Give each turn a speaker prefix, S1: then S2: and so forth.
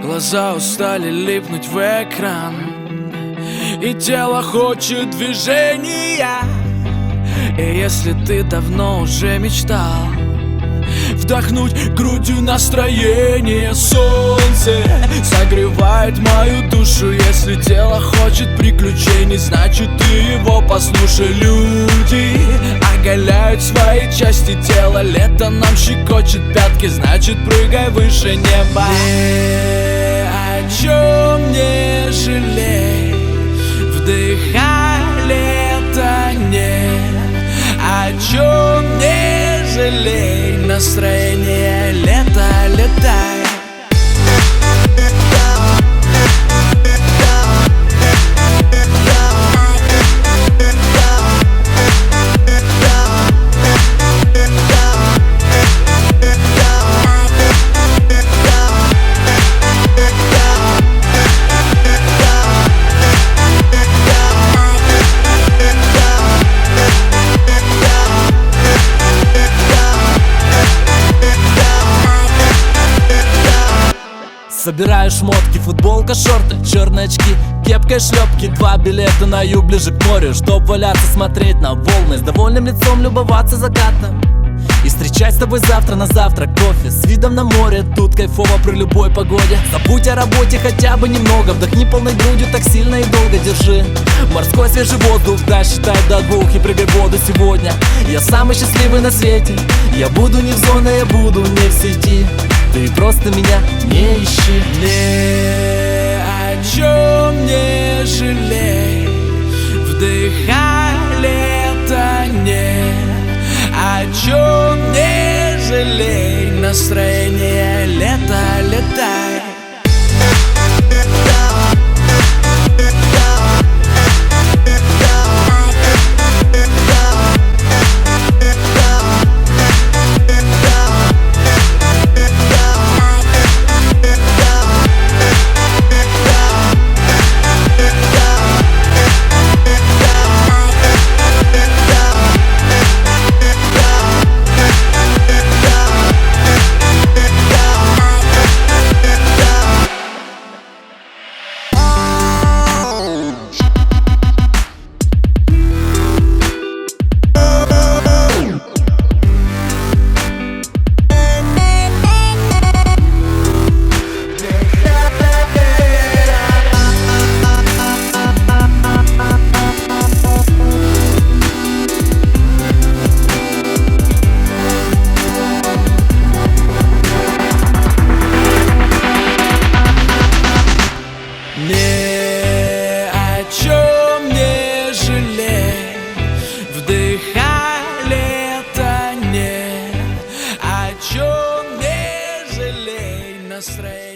S1: Глаза устали липнуть в экран, и тело хочет движения. И если ты давно уже мечтал вдохнуть грудью настроение, солнце согревает мою душу. Если тело хочет приключений, значит ты его послушай. Люди оголяют свои части тела, лето нам щекочет пятки, значит прыгай выше неба. Ни о чем не жалей, вдыхай лето, нет о чем не жалей, настроение лето, летай.
S2: Собираю шмотки, футболка, шорты, черные очки, кепка и шлепки. 2 билета на юг, ближе к морю, чтоб валяться, смотреть на волны, с довольным лицом любоваться закатом. И встречать с тобой завтра на завтрак кофе с видом на море. Тут кайфово при любой погоде. Забудь о работе хотя бы немного, вдохни полной грудью, так сильно и долго держи морской свежий воздух, да, считай до 2 и прыгай в воду сегодня. Я самый счастливый на свете, я буду не в зоне, я буду не в сети. Ты просто меня не ищи.
S1: Ни о чем не жалей, вдыхай лето, нет о чем не жалей, настроение лето, летай. Ни о чем не жалей, вдыхай лето, нет о чем не жалей, настроение.